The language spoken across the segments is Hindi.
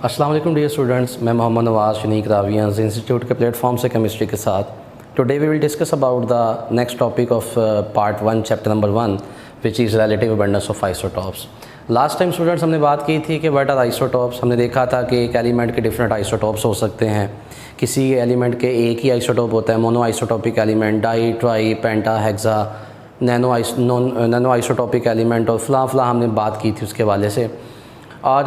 अस्सलाम वालेकुम डियर स्टूडेंट्स, मैं मोहम्मद नवाज़ यूनिक रावियांस इंस्टीट्यूट के प्लेटफॉर्म से केमिस्ट्री के साथ today we will discuss about the next topic of part 1 chapter number 1 which is relative abundance of isotopes. Last time students हमने बात की थी कि व्हाट आर आइसोटॉप्स। हमने देखा था कि एक एलिमेंट के डिफरेंट आइसोटॉप्स हो सकते हैं। किसी एलिमेंट के एक ही आइसोटॉप होता है, mono isotopic element, di, tri, penta, hexa, nano isotopic element और फला हमने बात की थी उसके हवाले से। और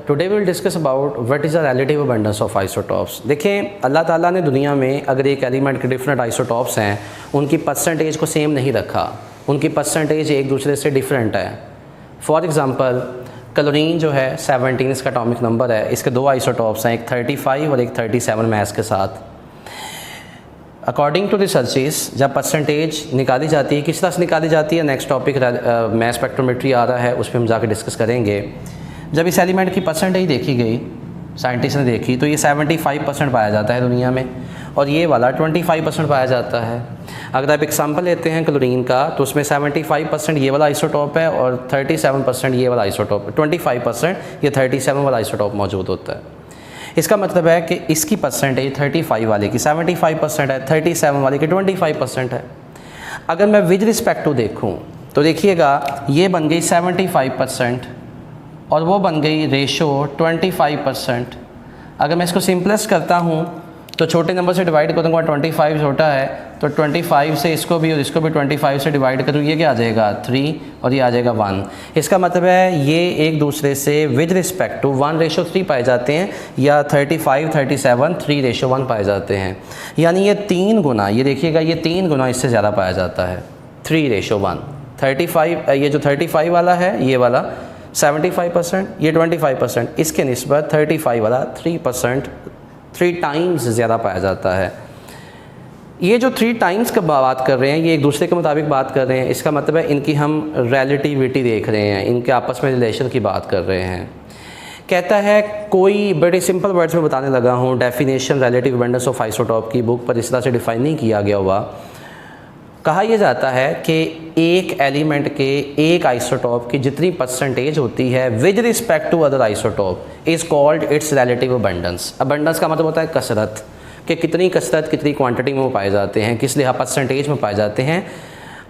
today will discuss about what is the relative abundance of isotopes. देखें, अल्लाह ताला ने दुनिया में अगर एक एलिमेंट के डिफरेंट आइसोटॉप्स हैं, उनकी परसेंटेज को सेम नहीं रखा, उनकी परसेंटेज एक दूसरे से डिफरेंट है। फॉर एग्ज़ाम्पल क्लोरीन जो है 17 इसका एटॉमिक नंबर है, इसके दो आइसोटॉप्स हैं, एक 35 और एक 37 मैथ्स के साथ। अकॉर्डिंग टू रिसर्चेस जब परसेंटेज निकाली जाती है, किस तरह से निकाली जाती है, नेक्स्ट टॉपिक मैथ स्पेक्ट्रोमेट्री आ रहा है, उस पर हम जाकर डिस्कस करेंगे। जब इस एलिमेंट की परसेंटेज देखी गई, साइंटिस्ट ने देखी, तो ये 75% पाया जाता है दुनिया में और ये वाला 25% पाया जाता है। अगर आप एग्जाम्पल लेते हैं क्लोरीन का, तो उसमें 75% ये वाला आइसोटॉप है और 37% ये वाला आइसोटॉप, 25% ये 37 वाला आइसोटॉप मौजूद होता है। इसका मतलब है कि इसकी परसेंटेज 35 वाले की 75% है, 37 वाले की 25% है। अगर मैं विद रिस्पेक्ट टू देखूँ तो देखिएगा, ये बन गई 75% और वो बन गई रेशो 25%। अगर मैं इसको सिंपलेस्ट करता हूँ तो छोटे नंबर से डिवाइड करूँगा, 25 छोटा है तो 25 से इसको भी और इसको भी 25 से डिवाइड करूँ, ये क्या आ जाएगा 3 और ये आ जाएगा 1। इसका मतलब है ये एक दूसरे से विद रिस्पेक्ट टू 1:3 पाए जाते हैं, या 35, 37, 3:1 पाए जाते हैं। यानी ये 3 गुना, ये देखिएगा ये 3 गुना इससे ज़्यादा पाया जाता है, 3:1। 35, ये जो 35 वाला है ये वाला 75%, ये 25%, इसके निस्बत 35 वाला 3%, 3 टाइम्स ज़्यादा पाया जाता है। ये जो 3 टाइम्स का बात कर रहे हैं, ये एक दूसरे के मुताबिक बात कर रहे हैं, इसका मतलब है इनकी हम रिलेटिविटी देख रहे हैं, इनके आपस में रिलेशन की बात कर रहे हैं। कहता है कोई, बड़े सिंपल वर्ड्स में बताने लगा हूँ, definition relative abundance of isotope की बुक पर इस तरह से डिफाइन नहीं किया गया हुआ। कहा यह जाता है कि एक एलिमेंट के एक आइसोटॉप की जितनी परसेंटेज होती है with respect to other isotope is called its relative abundance. Abundance का मतलब होता है कसरत, कि कितनी कसरत कितनी क्वांटिटी में वो पाए जाते हैं, किस लिहाज परसेंटेज में पाए जाते हैं।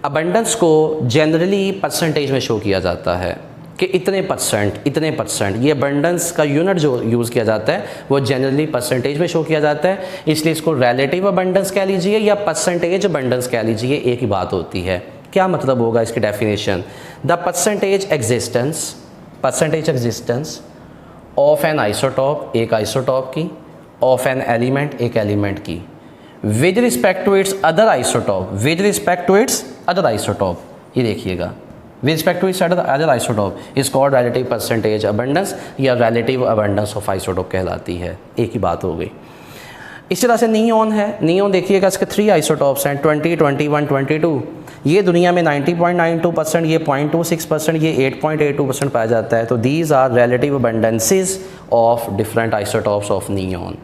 अबंडेंस को जनरली परसेंटेज में शो किया जाता है कि इतने परसेंट। ये अबंडेंस का यूनिट जो यूज़ किया जाता है वो जनरली परसेंटेज में शो किया जाता है, इसलिए इसको रिलेटिव अबंडेंस कह लीजिए या परसेंटेज अबंडेंस कह लीजिए, एक ही बात होती है। क्या मतलब होगा इसकी definition? The percentage existence of an isotope, एक आइसोटॉप की, ऑफ एन एलिमेंट, एक एलिमेंट की, with respect to its other isotope, ये देखिएगा, with respect to its other isotope is called relative percentage abundance या relative abundance of isotope कहलाती है। एक ही बात हो गई। इसी तरह से नियोन है, नियोन देखिएगा, इसके 3 आइसोटॉप्स हैं, 20, 21, 22। ये दुनिया में 90.92%, ये 0.26%, ये 8.82% पाया जाता है। तो these are relative abundances of different isotopes of neon।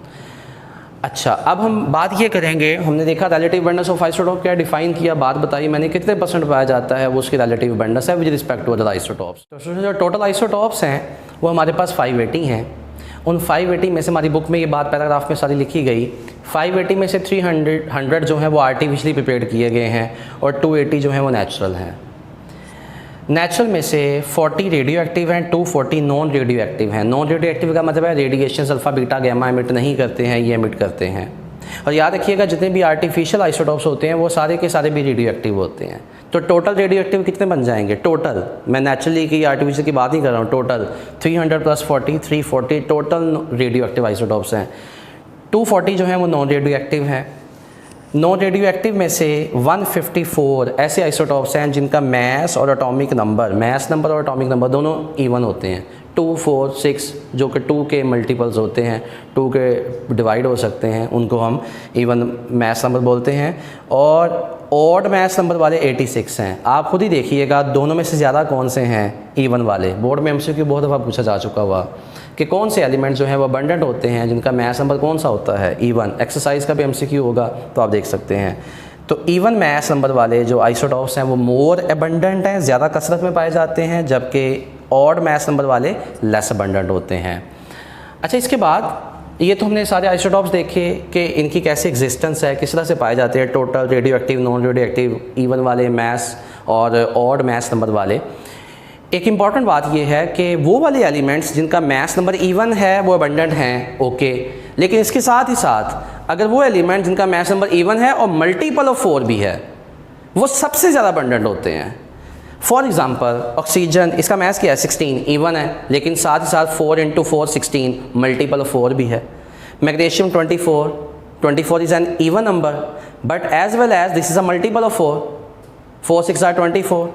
अच्छा, अब हम बात ये करेंगे, हमने देखा रिलेटिव अबंडेंस ऑफ आइसोटॉप क्या डिफाइन किया, बात बताई मैंने, कितने परसेंट पाया जाता है वो उसकी रिलेटिव अबंडेंस है with respect to other isotopes. तो जो टोटल आइसोटॉप्स हैं वो हमारे पास 580 हैं। उन 580 में से हमारी बुक में ये बात पैराग्राफ में सारी लिखी गई, 580 में से 300 जो हैं वो आर्टिफिशियली प्रिपेयर किए गए हैं और 280 जो हैं वो नेचुरल हैं। नेचुरल में से 40 रेडियो एक्टिव हैं, 240 नॉन रेडियो एक्टिव हैं। नॉन रेडियो एक्टिव का मतलब है radiation alpha beta gamma emit नहीं करते हैं, ये एमिट करते हैं। और याद रखिएगा जितने भी आर्टिफिशियल आइसोटॉप्स होते हैं वो सारे के सारे भी रेडियो एक्टिव होते हैं। तो टोटल रेडियो एक्टिव कितने बन जाएंगे? टोटल, मैं नेचुरली की आर्टिफिशियल की बात नहीं कर रहा हूँ, total 300 + 40, 340 total radio active isotopes हैं। 240 जो हैं वो नॉन रेडियो एक्टिव हैं। नॉन रेडियो एक्टिव में से 154 ऐसे आइसोटॉप्स हैं जिनका मैस और एटॉमिक नंबर, मैस नंबर और एटॉमिक नंबर दोनों इवन होते हैं, 2, 4, 6, जो कि 2 के मल्टीपल्स होते हैं, 2 के डिवाइड हो सकते हैं, उनको हम इवन मैस नंबर बोलते हैं। और ऑड मैस नंबर वाले 86 हैं। आप खुद ही देखिएगा दोनों में से ज़्यादा कौन से हैं इवन वाले। बोर्ड में एमसीक्यू बहुत दफ़ा पूछा जा चुका हुआ कि कौन से एलिमेंट जो हैं वो अबंडेंट होते हैं, जिनका मैस नंबर कौन सा होता है, इवन। एक्सरसाइज का भी एमसीक्यू होगा तो आप देख सकते हैं। तो इवन मैस नंबर वाले जो आइसोटॉप्स हैं वो मोर अबंडेंट हैं, ज़्यादा कसरत में पाए जाते हैं, जबकि ऑड मैस नंबर वाले लेस अबंडेंट होते हैं। अच्छा, इसके बाद ये तो हमने सारे आइसोटॉप्स देखे कि इनकी कैसे एग्जिस्टेंस है, किस तरह से पाए जाते हैं, total, radio active, non radio active, even वाले मैस और ऑड मैस नंबर वाले। एक इम्पॉर्टेंट बात ये है कि वो वाले एलिमेंट्स जिनका मैस नंबर इवन है वो अबंडेंट हैं, ओके, लेकिन इसके साथ ही साथ अगर वो एलिमेंट जिनका मैस नंबर इवन है और मल्टीपल ऑफ 4 भी है, वो सबसे ज़्यादा अबंडेंट होते हैं। फॉर एग्जांपल ऑक्सीजन, इसका मैस क्या है 16, इवन है, लेकिन साथ ही साथ 4 × 4 16, मल्टीपल ऑफ 4 भी है। Magnesium 24 is an even number but as well as this is a multiple of 4, 4 6 are 24,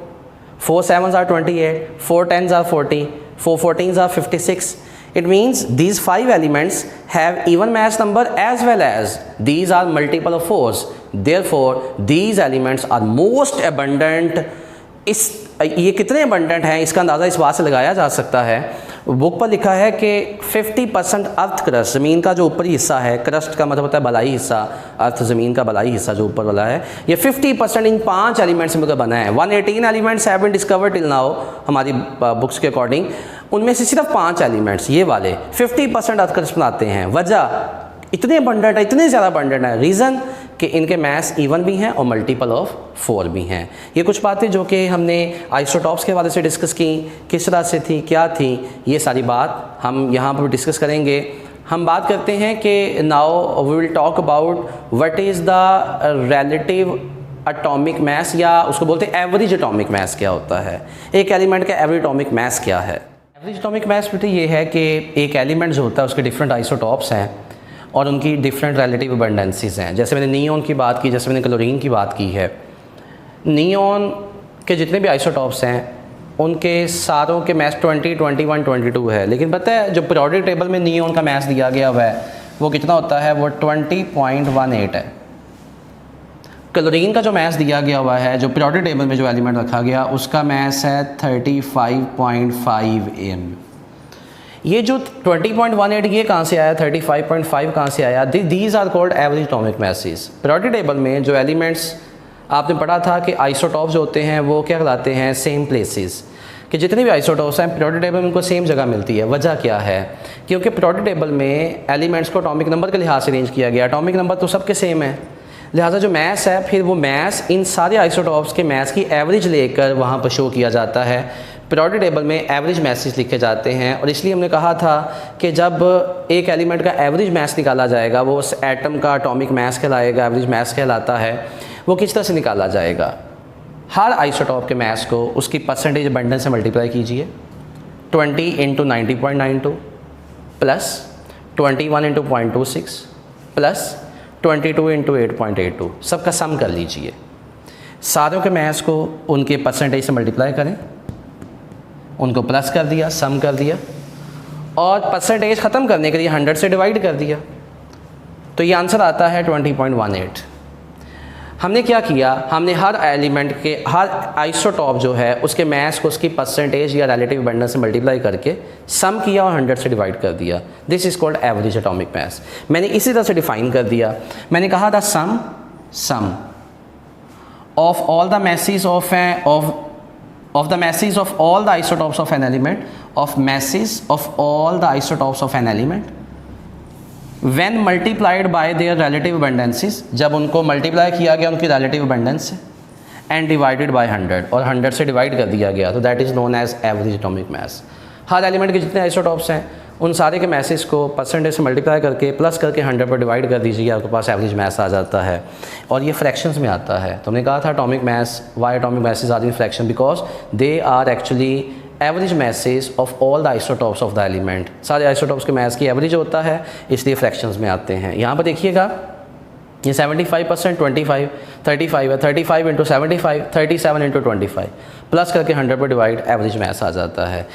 4 7 are 28, 4 10 are 40, 4 14 are 56. It means these 5 elements have even mass number as well as these are multiple of 4s. Therefore, these elements are most abundant. ये कितने अबंडेंट हैं इसका अंदाज़ा इस बात से लगाया जा सकता है। बुक पर लिखा है कि 50% अर्थ क्रस्ट, ज़मीन का जो ऊपरी हिस्सा है, क्रस्ट का मतलब होता है बलाई हिस्सा, अर्थ ज़मीन का बलाई हिस्सा जो ऊपर वाला है, ये 50% इन 5 एलिमेंट्स में बना है। 118 elements have been discovered till now हमारी बुक्स के अकॉर्डिंग, उनमें से सिर्फ 5 एलिमेंट्स ये वाले 50% अर्थ क्रस्ट बनाते हैं। वजह इतने अबंडेंट है, इतने ज़्यादा अबंडेंट है, रीज़न कि इनके मैस इवन भी हैं और मल्टीपल ऑफ 4 भी हैं। ये कुछ बातें जो कि हमने आइसोटॉप्स के हवाले से डिस्कस की, किस तरह से थी, क्या थी, ये सारी बात हम यहाँ पर डिस्कस करेंगे। हम बात करते हैं कि now we will talk about what is the relative atomic mass, या उसको बोलते हैं एवरेज एटॉमिक मैस क्या होता है, एक एलिमेंट का एवरेज एटॉमिक मैस क्या है। एवरेज एटॉमिक मैस बेटे ये है कि एक एलिमेंट जो होता है उसके डिफरेंट आइसोटॉप्स हैं और उनकी डिफरेंट रिलेटिव अबंडेंसीज हैं। जैसे मैंने नियॉन की बात की, जैसे मैंने क्लोरीन की बात की है, नियॉन के जितने भी आइसोटॉप्स हैं उनके सारों के मैस 20, 21, 22 है, लेकिन पता है जो पीरियोडिक टेबल में नियॉन का मैस दिया गया हुआ है वो कितना होता है, वो 20.18 है। क्लोरीन का जो मैस दिया गया हुआ है, जो पीरियोडिक टेबल में जो एलिमेंट रखा गया उसका मैस है 35.5 m। ये जो 20.18 ये कहाँ से आया, 35.5 कहाँ से आया, these are called average atomic masses. Periodic table में जो एलिमेंट्स आपने पढ़ा था कि आइसोटॉप्स जो होते हैं वो क्या कहलाते हैं, सेम प्लेसेस, कि जितने भी आइसोटॉप्स हैं पीरियोडिक टेबल में उनको सेम जगह मिलती है। वजह क्या है, क्योंकि पीरियोडिक टेबल में एलिमेंट्स को एटॉमिक नंबर के लिहाज से अरेंज किया गया, एटॉमिक नंबर तो सबके सेम है, लिहाजा जो मैस है फिर वो मैस इन सारे आइसोटॉप्स के मैस की एवरेज लेकर वहाँ पर शो किया जाता है। पीरियोडिक टेबल में एवरेज मैसेज लिखे जाते हैं, और इसलिए हमने कहा था कि जब एक एलिमेंट का एवरेज मैस निकाला जाएगा वो उस एटम का एटॉमिक मैस कहलाएगा, एवरेज मैस कहलाता है। वो किस तरह से निकाला जाएगा, हर आइसोटॉप के मैस को उसकी परसेंटेज अबंडेंस से मल्टीप्लाई कीजिए, 20 × 90.92 प्लस 21 × 0.26 प्लस 22 × 8.82, सबका सम कर लीजिए। सारों के मैस को उनके परसेंटेज से मल्टीप्लाई करें, उनको प्लस कर दिया, सम कर दिया, और परसेंटेज ख़त्म करने के लिए 100 से डिवाइड कर दिया, तो ये आंसर आता है 20.18। हमने क्या किया, हमने हर एलिमेंट के हर आइसोटॉप जो है उसके मैस को उसकी परसेंटेज या रिलेटिव अबंडेंस से मल्टीप्लाई करके सम किया और 100 से डिवाइड कर दिया। This is called average atomic mass. मैंने इसी तरह से डिफाइन कर दिया, मैंने कहा था sum of all the message of the masses of all the isotopes of an element, of masses of all the isotopes of an element when multiplied by their relative abundances, जब उनको मल्टीप्लाई किया गया उनकी relative abundance से, and divided by 100, और 100 से डिवाइड कर दिया गया, तो that is known as average atomic mass। Her element के जितने आइसोटॉप्स हैं उन सारे के मैसेज को परसेंटेज से मल्टीप्लाई करके प्लस करके 100 पर डिवाइड कर दीजिए, आपके पास एवरेज मैस आ जाता है, और ये फ्रैक्शंस में आता है। तो हमने कहा था atomic mass, why atomic masses are in fraction, because they are actually average masses of all the isotopes of the element. सारे आइसोटॉप्स के मैस की एवरेज होता है, इसलिए फ्रैक्शंस में आते हैं। यहाँ पर देखिएगा ये 75%, 25, 35 है, 35 × 75, 37 × 25 प्लस करके 100 पर डिवाइड, एवरेज मैस आ जाता है।